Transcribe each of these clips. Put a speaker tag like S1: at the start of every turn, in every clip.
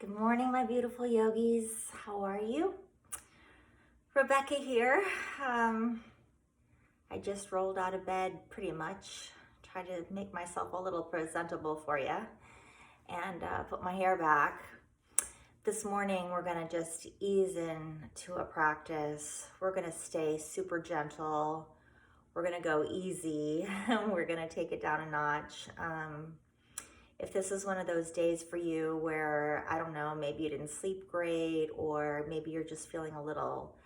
S1: Good morning, my beautiful yogis. How are you? Rebecca here. I just rolled out of bed pretty much. Try to make myself a little presentable for you and put my hair back. This morning, we're going to just ease into a practice. We're going to stay super gentle. We're going to go easy. We're going to take it down a notch. If this is one of those days for you where, I don't know, maybe you didn't sleep great, or maybe you're just feeling a little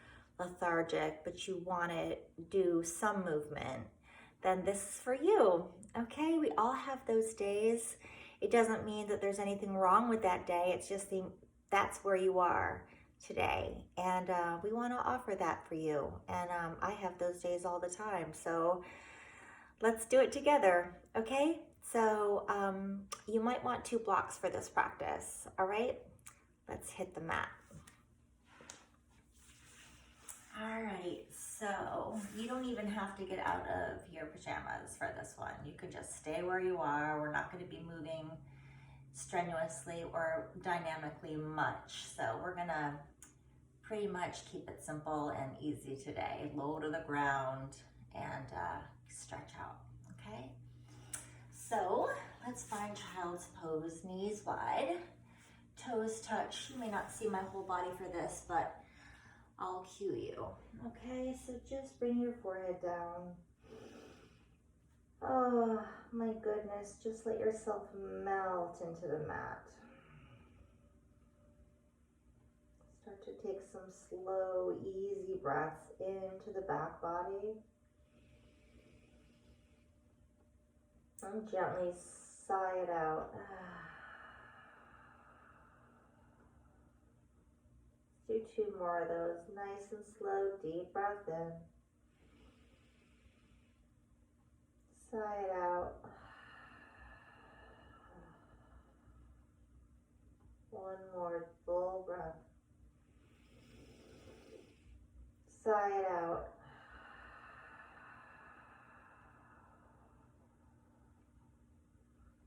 S1: lethargic, but you want to do some movement, then this is for you. Okay, we all have those days. It doesn't mean that there's anything wrong with that day. It's just that's where you are today. And we want to offer that for you. And I have those days all the time. So let's do it together, okay? So you might want 2 blocks for this practice, all right? Let's hit the mat. All right, so you don't even have to get out of your pajamas for this one. You could just stay where you are. We're not going to be moving strenuously or dynamically much. So we're going to pretty much keep it simple and easy today. Low to the ground and stretch out, okay? So let's find child's pose, knees wide, toes touch. You may not see my whole body for this, but I'll cue you. Okay, so just bring your forehead down. Oh my goodness, just let yourself melt into the mat. Start to take some slow, easy breaths into the back body. And gently sigh it out. Do 2 more of those. Nice and slow, deep breath in. Sigh it out. One more full breath. Sigh it out.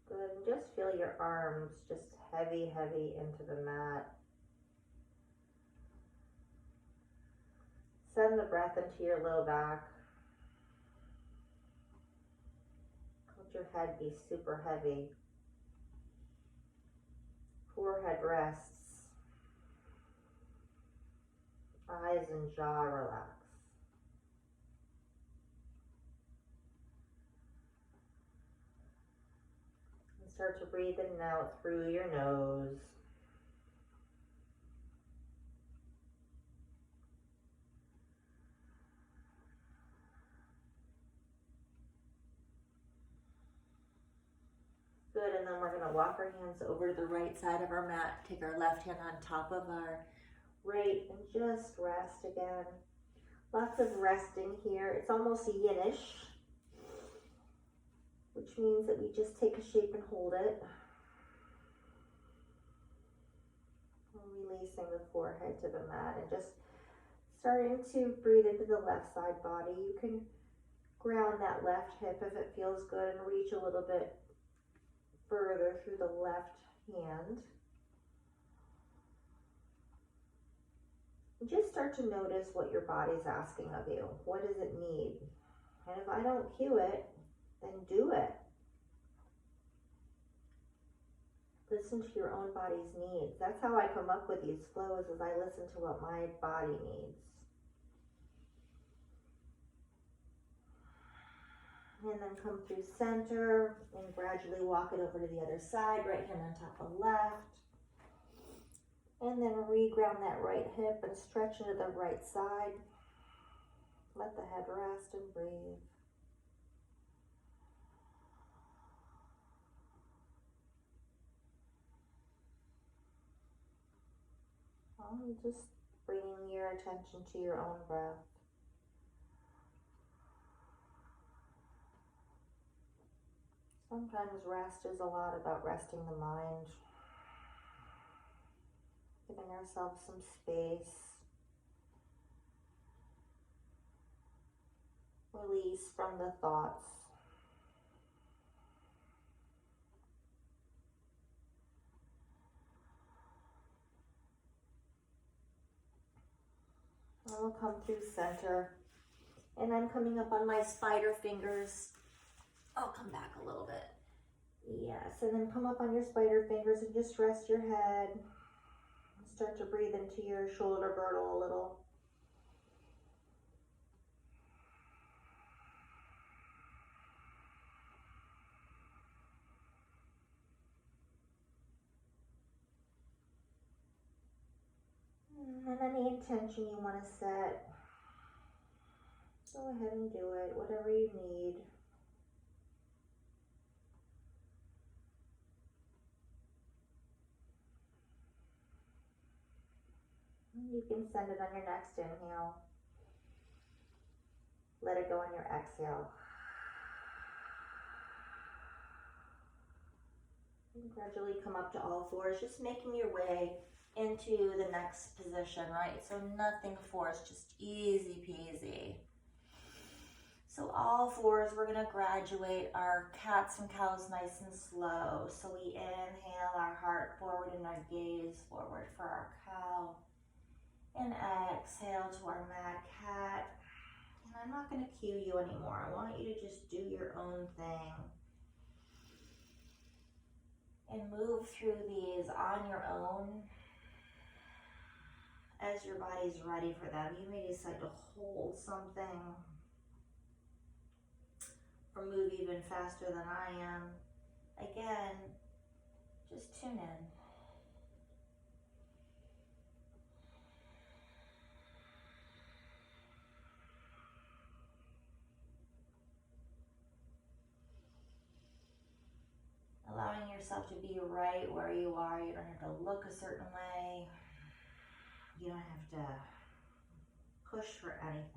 S1: Good, and just feel your arms just heavy into the mat. Send the breath into your low back. Let your head be super heavy. Forehead rests. Eyes and jaw relax. And start to breathe in and out through your nose. Good, and then we're going to walk our hands over to the right side of our mat, take our left hand on top of our right, and just rest again. Lots of resting here. It's almost a yinish, which means that we just take a shape and hold it. And releasing the forehead to the mat and just starting to breathe into the left side body. You can ground that left hip if it feels good and reach a little bit further through the left hand. And just start to notice what your body's asking of you. What does it need? And if I don't cue it, then do it. Listen to your own body's needs. That's how I come up with these flows, is I listen to what my body needs. And then come through center and gradually walk it over to the other side, right hand on top of left. And then reground that right hip and stretch into the right side. Let the head rest and breathe. Just bringing your attention to your own breath. Sometimes rest is a lot about resting the mind, giving ourselves some space, release from the thoughts. I'll come through center. And I'm coming up on my spider fingers. I'll come back a little bit. Yes, and then come up on your spider fingers and just rest your head. Start to breathe into your shoulder girdle a little. And any intention you want to set, go ahead and do it, whatever you need. You can send it on your next inhale. Let it go on your exhale. And gradually come up to all fours, just making your way into the next position, right? So nothing forced, just easy peasy. So all fours, we're gonna graduate our cats and cows nice and slow. So we inhale our heart forward and our gaze forward for our cow. And exhale to our mad cat. And I'm not gonna cue you anymore. I want you to just do your own thing. And move through these on your own as your body's ready for them. You may decide to hold something or move even faster than I am. Again, just tune in. Allowing yourself to be right where you are. You don't have to look a certain way. You don't have to push for anything.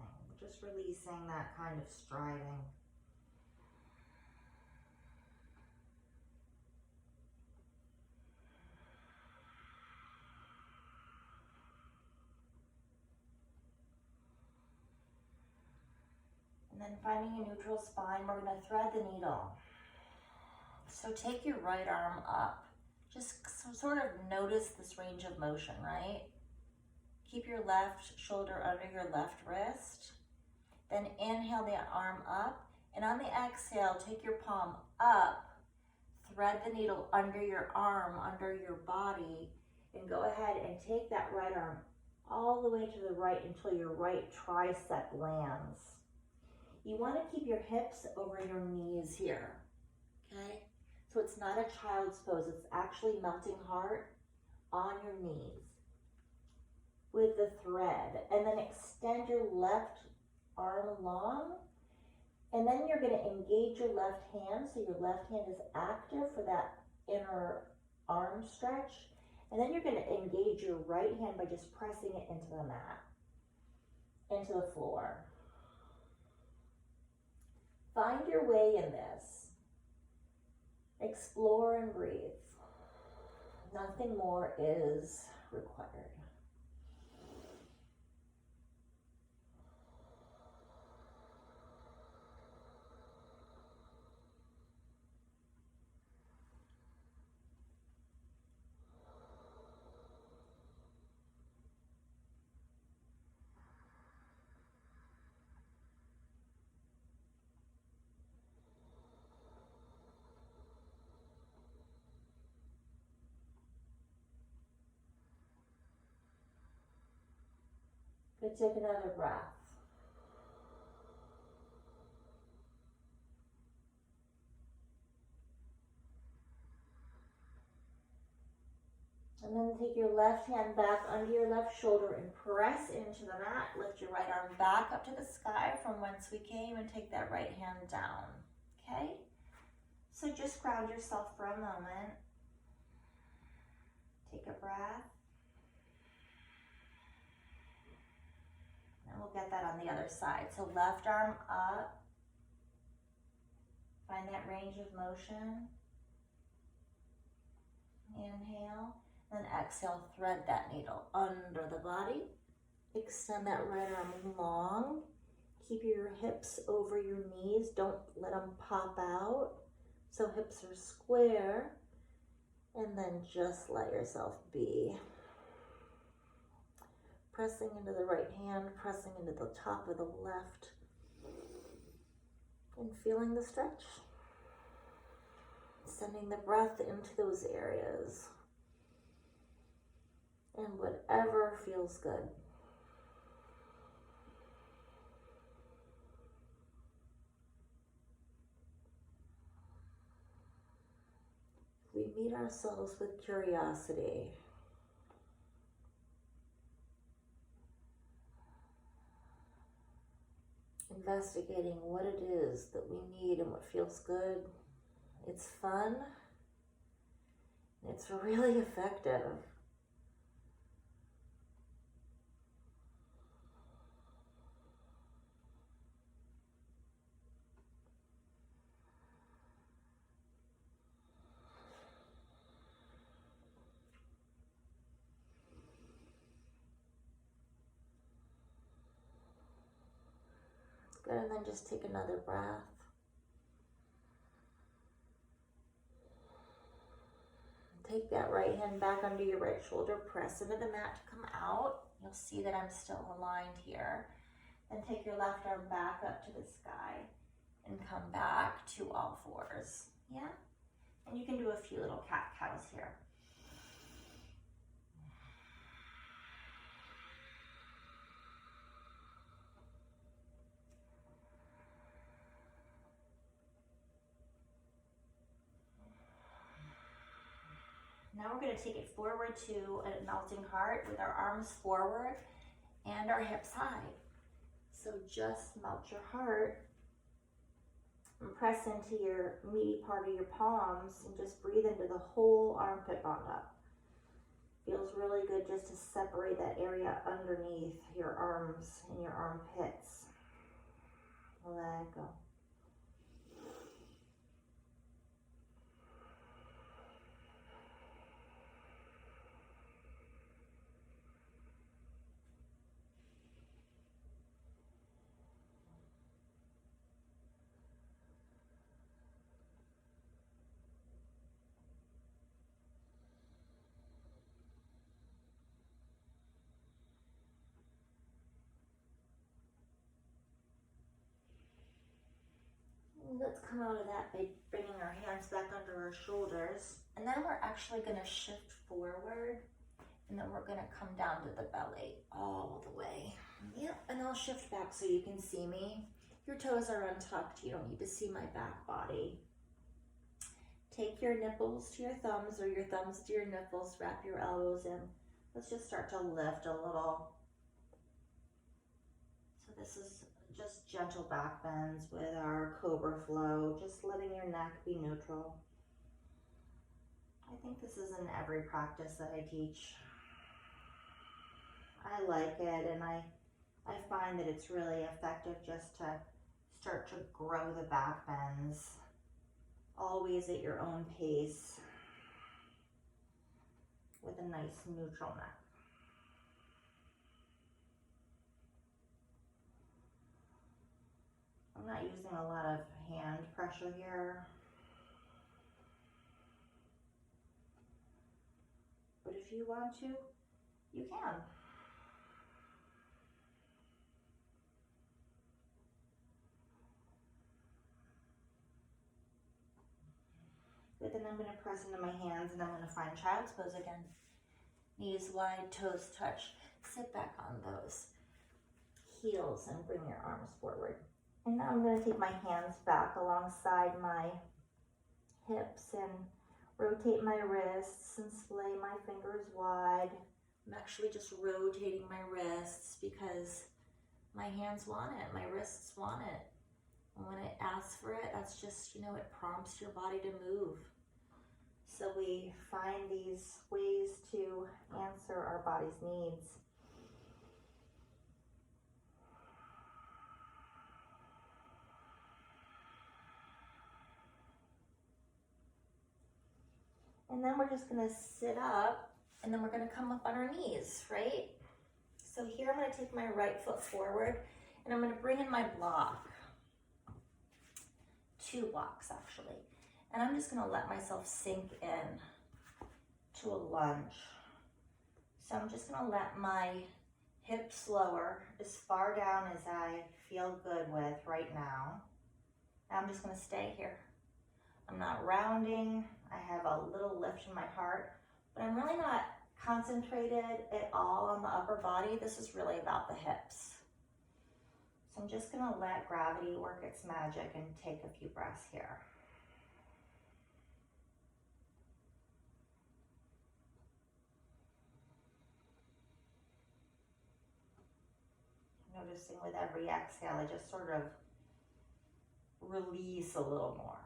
S1: Just releasing that kind of striving. And then finding a neutral spine, we're going to thread the needle. So take your right arm up. Just sort of notice this range of motion, right? Keep your left shoulder under your left wrist. Then inhale the arm up. And on the exhale, take your palm up. Thread the needle under your arm, under your body. And go ahead and take that right arm all the way to the right until your right tricep lands. You want to keep your hips over your knees here, okay? So it's not a child's pose, it's actually melting heart on your knees with the thread. And then extend your left arm long. And then you're gonna engage your left hand, so your left hand is active for that inner arm stretch. And then you're gonna engage your right hand by just pressing it into the mat, into the floor. Find your way in this. Explore and breathe. Nothing more is required. Good, take another breath. And then take your left hand back under your left shoulder and press into the mat. Lift your right arm back up to the sky from whence we came and take that right hand down, okay? So just ground yourself for a moment. Take a breath. And we'll get that on the other side. So left arm up. Find that range of motion. Inhale. Then exhale, thread that needle under the body. Extend that right arm long. Keep your hips over your knees. Don't let them pop out. So hips are square. And then just let yourself be. Pressing into the right hand, pressing into the top of the left, and feeling the stretch. Sending the breath into those areas. And whatever feels good. We meet ourselves with curiosity. Investigating what it is that we need and what feels good. It's fun. It's really effective. Good, and then just take another breath. Take that right hand back under your right shoulder, press into the mat to come out. You'll see that I'm still aligned here. Then take your left arm back up to the sky and come back to all fours. Yeah? And you can do a few little cat-cows here. Now we're going to take it forward to a melting heart with our arms forward and our hips high. So just melt your heart and press into your meaty part of your palms and just breathe into the whole armpit bond up. Feels really good just to separate that area underneath your arms and your armpits. Let go. Let's come out of that by bringing our hands back under our shoulders. And then we're actually going to shift forward. And then we're going to come down to the belly all the way. Yep, and I'll shift back so you can see me. Your toes are untucked. You don't need to see my back body. Take your nipples to your thumbs or your thumbs to your nipples. Wrap your elbows in. Let's just start to lift a little. So this is just gentle back bends with our cobra flow, just letting your neck be neutral. I think this is in every practice that I teach. I like it, and I find that it's really effective just to start to grow the back bends, always at your own pace, with a nice neutral neck. I'm not using a lot of hand pressure here, but if you want to, you can. Good, then I'm going to press into my hands and I'm going to find child's pose again. Knees wide, toes touch. Sit back on those heels and bring your arms forward. And now I'm going to take my hands back alongside my hips and rotate my wrists and splay my fingers wide. I'm actually just rotating my wrists because my hands want it, my wrists want it. And when it asks for it, that's just, it prompts your body to move. So we find these ways to answer our body's needs. And then we're just gonna sit up and then we're gonna come up on our knees, right? So here I'm gonna take my right foot forward and I'm gonna bring in my block. 2 blocks actually. And I'm just gonna let myself sink in to a lunge. So I'm just gonna let my hips lower, as far down as I feel good with right now. I'm just gonna stay here. I'm not rounding. I have a little lift in my heart, but I'm really not concentrated at all on the upper body. This is really about the hips. So I'm just gonna let gravity work its magic and take a few breaths here. Noticing with every exhale, I just sort of release a little more.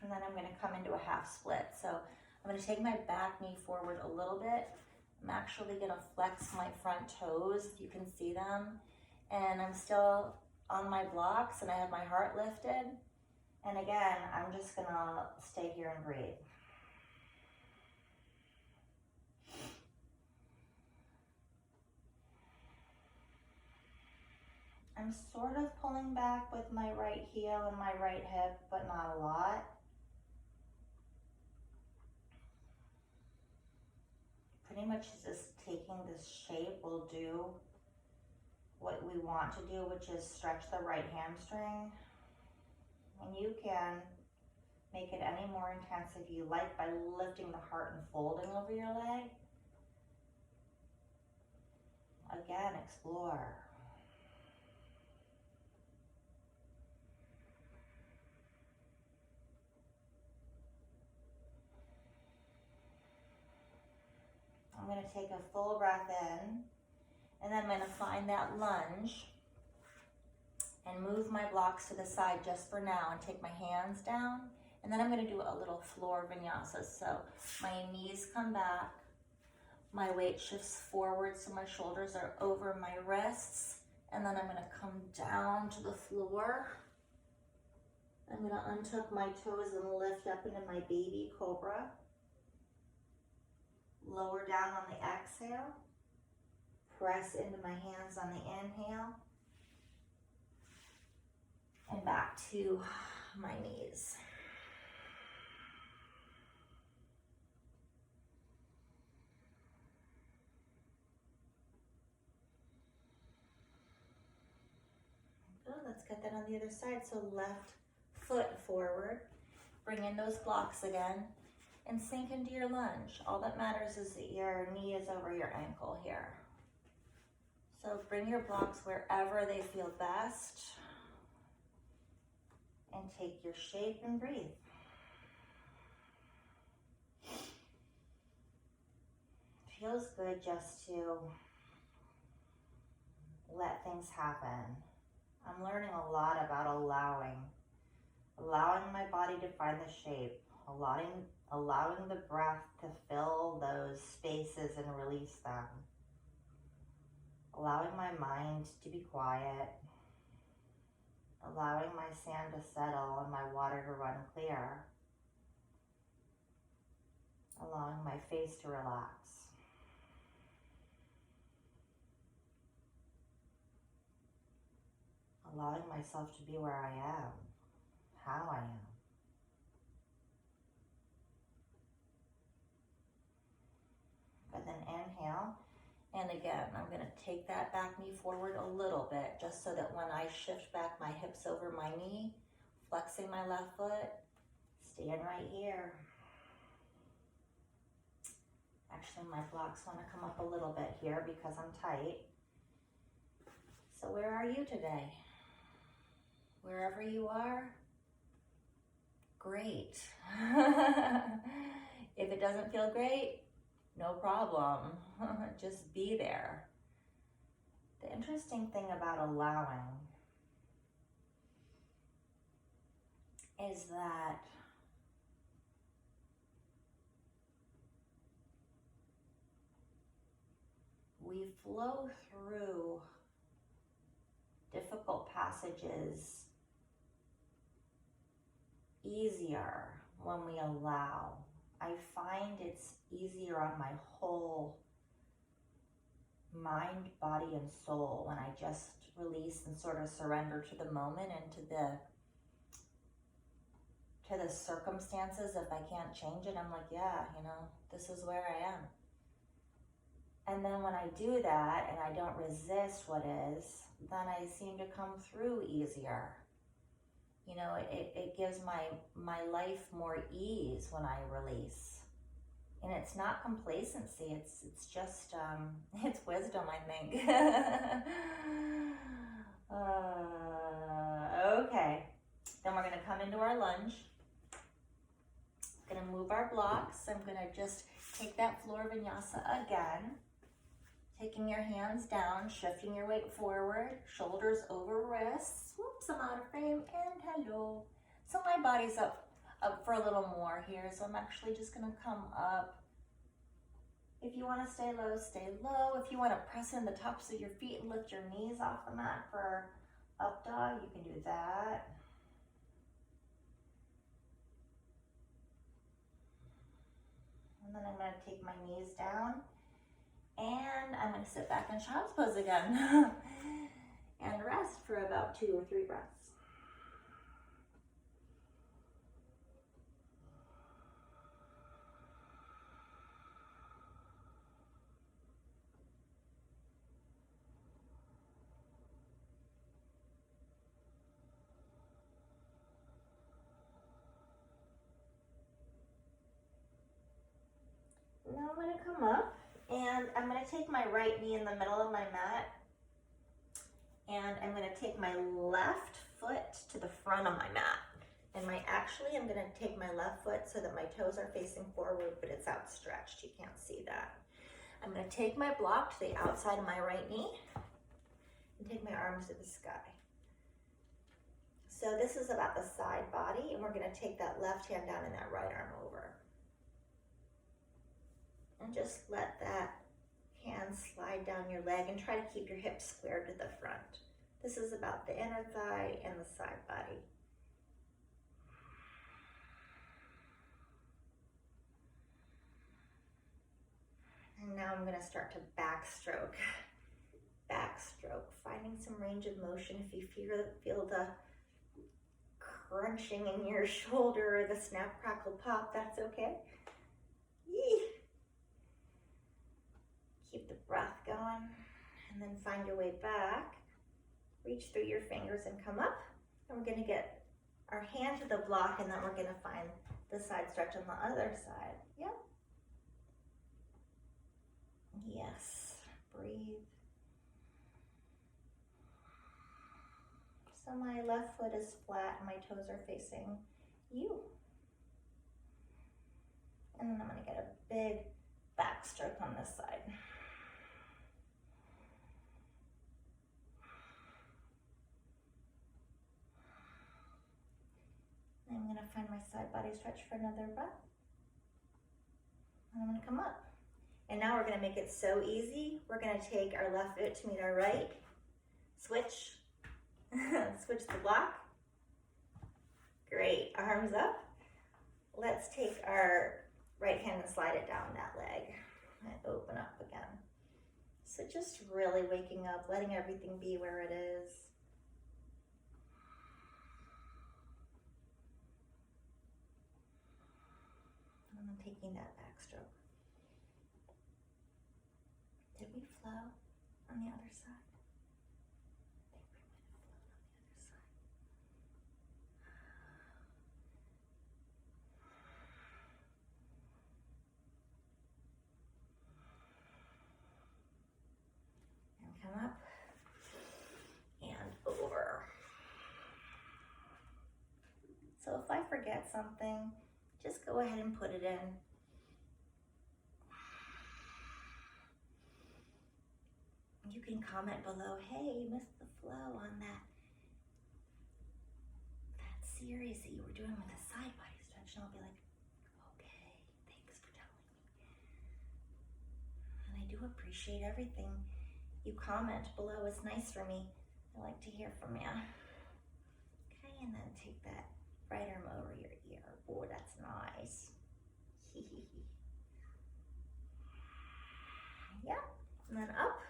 S1: And then I'm going to come into a half split. So I'm going to take my back knee forward a little bit. I'm actually going to flex my front toes, if you can see them. And I'm still on my blocks and I have my heart lifted. And again, I'm just going to stay here and breathe. I'm sort of pulling back with my right heel and my right hip, but not a lot. Pretty much just taking this shape will do what we want to do, which is stretch the right hamstring. And you can make it any more intense if you like by lifting the heart and folding over your leg. Again, explore. I'm going to take a full breath in, and then I'm going to find that lunge and move my blocks to the side just for now and take my hands down. And then I'm going to do a little floor vinyasa. So my knees come back, my weight shifts forward so my shoulders are over my wrists, and then I'm going to come down to the floor. I'm going to untuck my toes and lift up into my baby cobra. Lower down on the exhale. Press into my hands on the inhale. And back to my knees. Good, let's get that on the other side. So left foot forward. Bring in those blocks again. And sink into your lunge. All that matters is that your knee is over your ankle here. So bring your blocks wherever they feel best. And take your shape and breathe. Feels good just to let things happen. I'm learning a lot about allowing my body to find the shape, allowing the breath to fill those spaces and release them, allowing my mind to be quiet, allowing my sand to settle and my water to run clear, allowing my face to relax. Allowing myself to be where I am, how I am. And then inhale, and again, I'm going to take that back knee forward a little bit, just so that when I shift back my hips over my knee, flexing my left foot, staying right here. Actually, my blocks want to come up a little bit here because I'm tight. So where are you today? Wherever you are, great. If it doesn't feel great, no problem. Just be there. The interesting thing about allowing is that we flow through difficult passages easier when we allow. I find it's easier on my whole mind, body, and soul when I just release and sort of surrender to the moment and to the circumstances. If I can't change it, I'm like, yeah, you know, this is where I am. And then when I do that and I don't resist what is, then I seem to come through easier. You know, it gives my life more ease when I release. And it's not complacency, it's just, it's wisdom, I think. Okay, then we're gonna come into our lunge. Gonna move our blocks. I'm gonna just take that floor vinyasa again. Taking your hands down, shifting your weight forward, shoulders over wrists. Whoops, I'm out of frame, and hello. So my body's up for a little more here, so I'm actually just gonna come up. If you wanna stay low, stay low. If you wanna press in the tops of your feet and lift your knees off the mat for up dog, you can do that. And then I'm gonna take my knees down and I'm gonna sit back in child's pose again and rest for about 2 or 3 breaths. Now I'm going to come up and I'm going to take my right knee in the middle of my mat and I'm going to take my left foot to the front of my mat. And I'm going to take my left foot so that my toes are facing forward, but it's outstretched. You can't see that. I'm going to take my block to the outside of my right knee and take my arms to the sky. So this is about the side body, and we're going to take that left hand down and that right arm over. And just let that hand slide down your leg and try to keep your hips squared to the front. This is about the inner thigh and the side body. And now I'm going to start to backstroke. Backstroke, finding some range of motion. If you feel the crunching in your shoulder or the snap, crackle, pop, that's okay. Yee. Keep the breath going and then find your way back. Reach through your fingers and come up. And we're going to get our hand to the block and then we're going to find the side stretch on the other side. Yep. Yes. Breathe. So my left foot is flat and my toes are facing you. And then I'm going to get a big backstroke on this side. I'm going to find my side body stretch for another breath. And I'm going to come up. And now we're going to make it so easy. We're going to take our left foot to meet our right. Switch. Switch the block. Great. Arms up. Let's take our right hand and slide it down that leg. And open up again. So just really waking up, letting everything be where it is. And then taking that backstroke. Did we flow on the other side? Come up and over. So if I forget something, just go ahead and put it in. You can comment below, hey, you missed the flow on that series that you were doing with the side body stretch. And I'll be like, okay, thanks for telling me. And I do appreciate everything. You comment below, it's nice for me. I like to hear from you. Okay, and then take that right arm over your ear. Oh, that's nice. Yeah, and then up.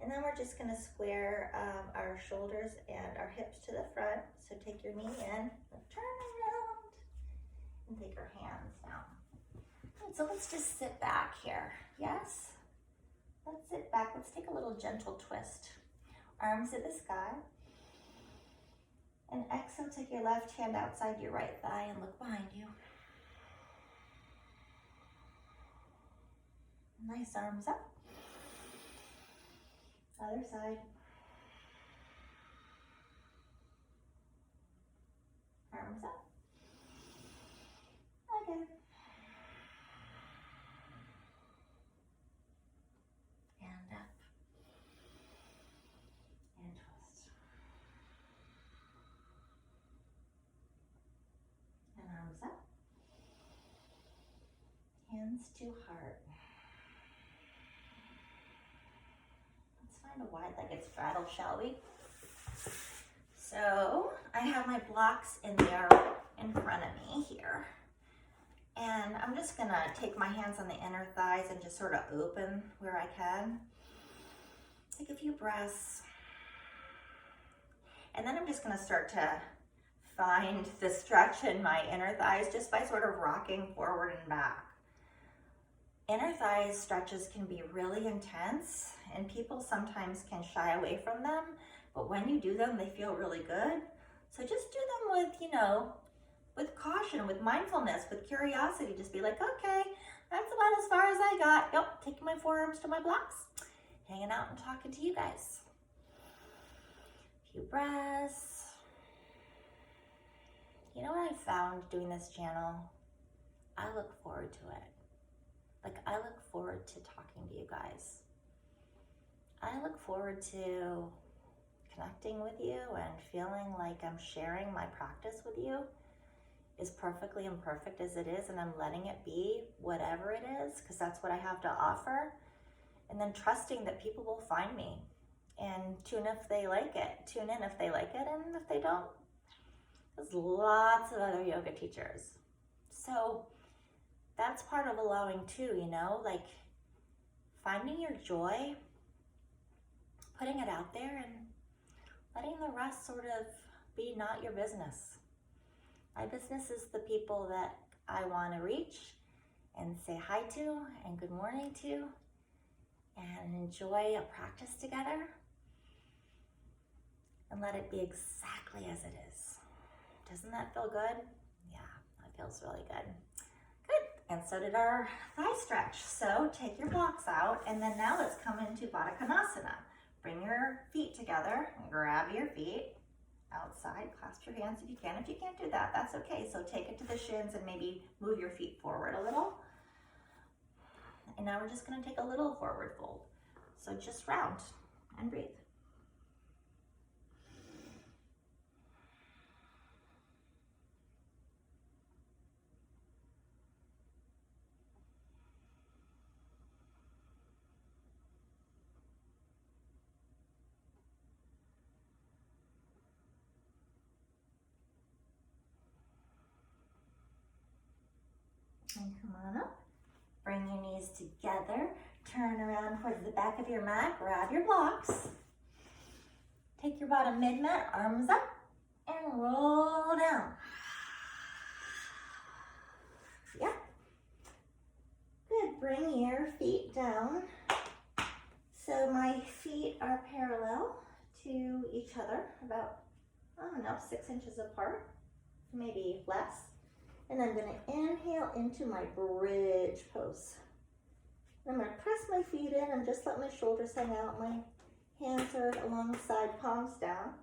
S1: And then we're just gonna square our shoulders and our hips to the front. So take your knee in, turn around, and take our hands down. And so let's just sit back here, yes? Let's sit back, let's take a little gentle twist. Arms to the sky. And exhale, take your left hand outside your right thigh and look behind you. Nice, arms up. Other side. Arms up. Again. And up. And twist. And arms up. Hands to heart. Let's find a wide-legged straddle, shall we? So I have my blocks in there in front of me here. And I'm just gonna take my hands on the inner thighs and just sort of open where I can. Take a few breaths. And then I'm just gonna start to find the stretch in my inner thighs just by sort of rocking forward and back. Inner thighs stretches can be really intense and people sometimes can shy away from them, but when you do them, they feel really good. So just do them with, with caution, with mindfulness, with curiosity. Just be like, okay, that's about as far as I got. Yep, taking my forearms to my blocks, hanging out and talking to you guys. A few breaths. You know what I found doing this channel? I look forward to it. I look forward to talking to you guys. I look forward to connecting with you and feeling like I'm sharing my practice with you, as perfectly imperfect as it is, and I'm letting it be whatever it is, because that's what I have to offer. And then trusting that people will find me and tune if they like it. Tune in if they like it, and if they don't, there's lots of other yoga teachers. So that's part of allowing too, finding your joy, putting it out there, and letting the rest sort of be not your business. My business is the people that I want to reach and say hi to and good morning to and enjoy a practice together and let it be exactly as it is. Doesn't that feel good? Yeah, that feels really good. Good, and so did our thigh stretch. So take your blocks out, and then now let's come into Baddha Konasana. Bring your feet together and grab your feet outside. Clasp your hands if you can. If you can't do that, that's okay. So take it to the shins and maybe move your feet forward a little. And now we're just going to take a little forward fold. So just round and breathe. And come on up. Bring your knees together. Turn around towards the back of your mat. Grab your blocks. Take your bottom mid-mat, arms up, and roll down. Yeah. Good. Bring your feet down. So my feet are parallel to each other, about, 6 inches apart, maybe less. And I'm going to inhale into my bridge pose. I'm going to press my feet in and just let my shoulders hang out. My hands are alongside, palms down.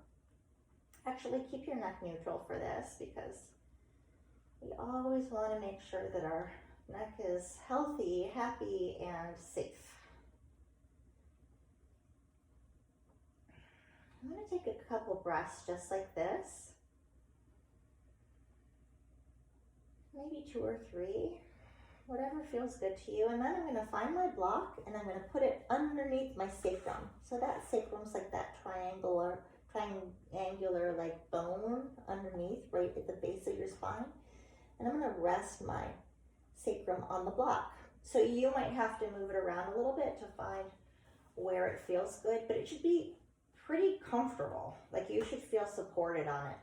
S1: Actually, keep your neck neutral for this because we always want to make sure that our neck is healthy, happy, and safe. I'm going to take a couple breaths just like this. Maybe 2 or 3, whatever feels good to you. And then I'm going to find my block and I'm going to put it underneath my sacrum. So that sacrum's like that triangular like bone underneath, right at the base of your spine. And I'm going to rest my sacrum on the block. So you might have to move it around a little bit to find where it feels good, but it should be pretty comfortable. Like you should feel supported on it.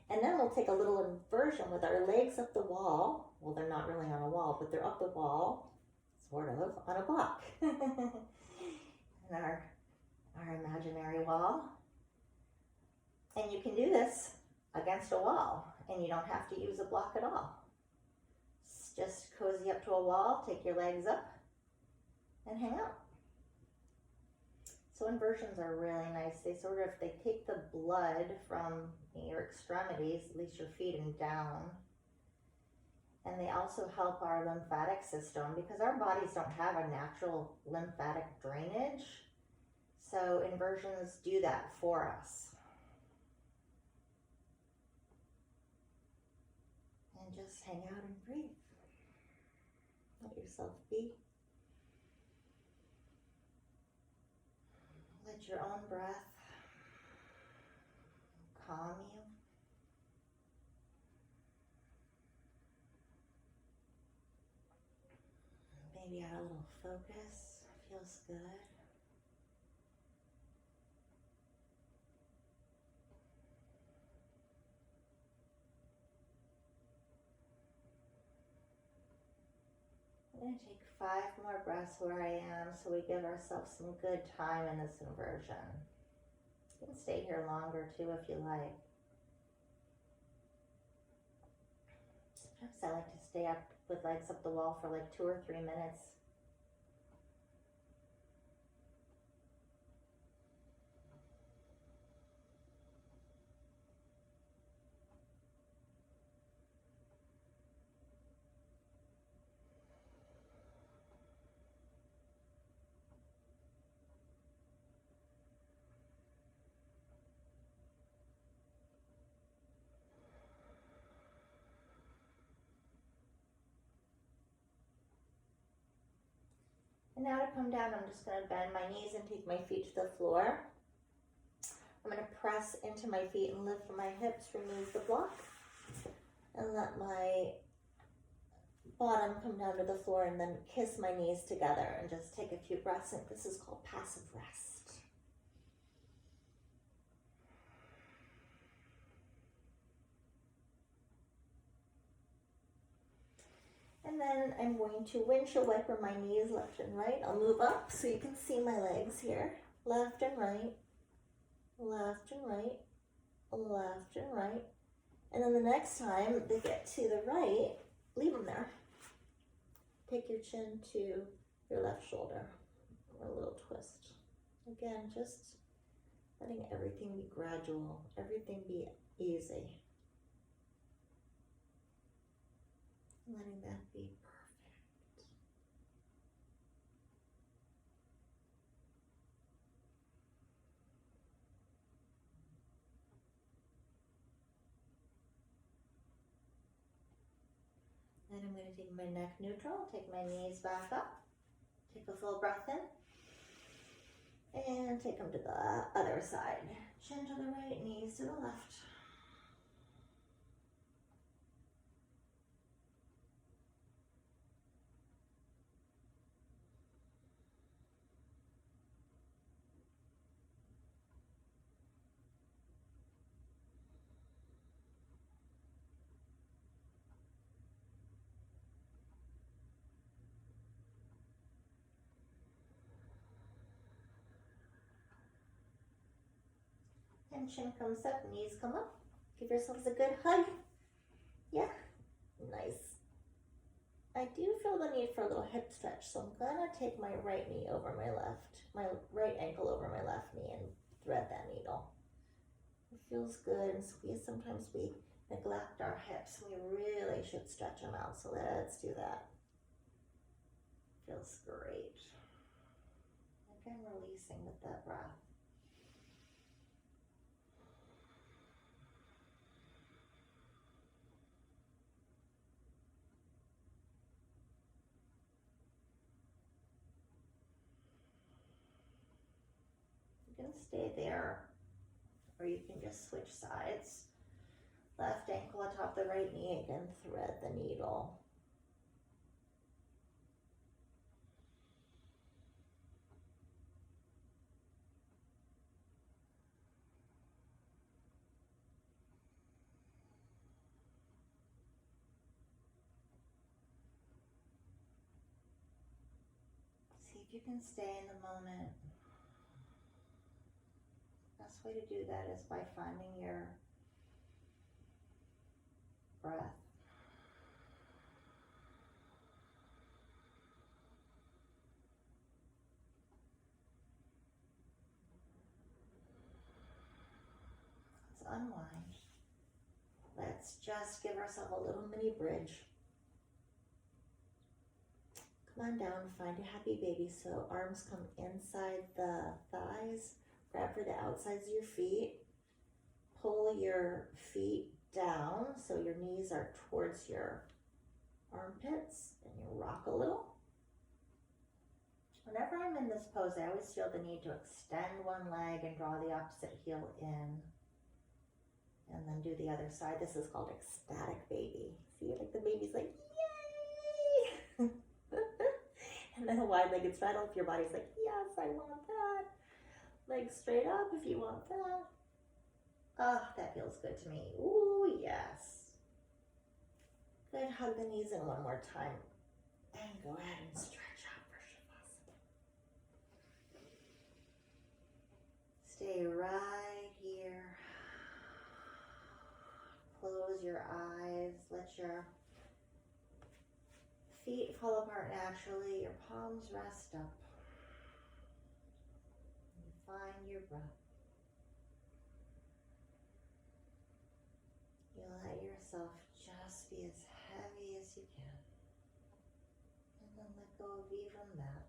S1: And then we'll take a little inversion with our legs up the wall. Well, they're not really on a wall, but they're up the wall, sort of, on a block. And our imaginary wall. And you can do this against a wall, and you don't have to use a block at all. Just cozy up to a wall, take your legs up, and hang out. So inversions are really nice. They take the blood from your extremities, at least your feet and down. And they also help our lymphatic system because our bodies don't have a natural lymphatic drainage. So inversions do that for us. And just hang out and breathe. Let yourself be. Let your own breath calm you. Maybe add a little focus. Feels good. I'm going to take 5 more breaths where I am so we give ourselves some good time in this inversion. You can stay here longer too if you like. Sometimes I like to stay up with legs up the wall for like 2 or 3 minutes. And now to come down, I'm just going to bend my knees and take my feet to the floor. I'm going to press into my feet and lift my hips, remove the block, and let my bottom come down to the floor, and then kiss my knees together and just take a few breaths in. This is called passive rest. And then I'm going to windshield wiper my knees left and right. I'll move up so you can see my legs here. Left and right, left and right, left and right. And then the next time they get to the right, leave them there. Take your chin to your left shoulder, or a little twist. Again, just letting everything be gradual, everything be easy. Letting that be perfect. Then I'm going to take my neck neutral, take my knees back up, take a full breath in, and take them to the other side. Chin to the right, knees to the left. And chin comes up, knees come up. Give yourselves a good hug. Yeah, nice. I do feel the need for a little hip stretch, so I'm gonna take my right knee over my right ankle over my left knee and thread that needle. It feels good, and sometimes we neglect our hips. We really should stretch them out, so let's do that. Feels great. Again, releasing with that breath. You can stay there, or you can just switch sides. Left ankle atop the right knee, again, thread the needle. you can stay in the moment, best way to do that is by finding your breath. Let's unwind. Let's just give ourselves a little mini bridge. Come on down, find a happy baby. So arms come inside the thighs, grab for the outsides of your feet, pull your feet down so your knees are towards your armpits, and you rock a little. Whenever I'm in this pose, I always feel the need to extend one leg and draw the opposite heel in, and then do the other side. This is called Ecstatic Baby. See, like the baby's like, yay! And then a wide-legged straddle if your body's like, yes, I want that. Legs straight up if you want that. Oh, that feels good to me. Ooh, yes. Good, hug the knees in one more time. And go ahead and stretch out for Shavasana. Stay right here. Close your eyes. Let your feet fall apart naturally. Your palms rest up. And find your breath. You let yourself just be as heavy as you can. And then let go of even that.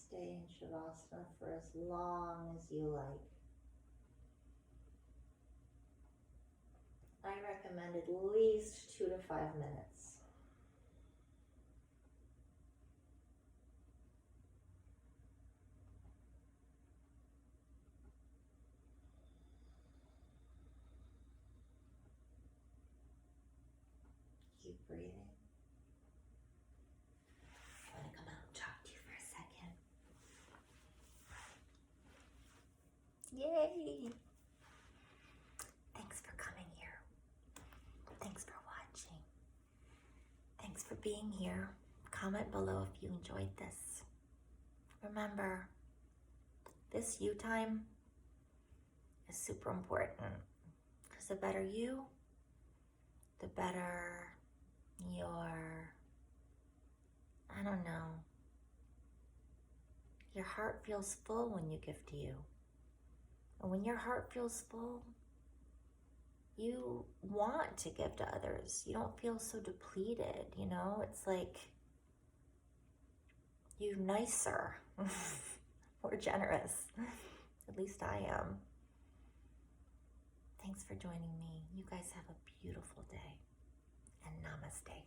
S1: Stay in Shavasana for as long as you like. I recommend at least 2 to 5 minutes. Keep breathing. I'm going to come out and talk to you for a second. Yay! Thanks for coming here. Thanks for watching. Thanks for being here. Comment below if you enjoyed this. Remember, this you time is super important, because the better you, the better your, I don't know, your heart feels full when you give to you. And when your heart feels full, you want to give to others. You don't feel so depleted, you know? It's like you're nicer, more generous. At least I am. Thanks for joining me. You guys have a beautiful day, and namaste.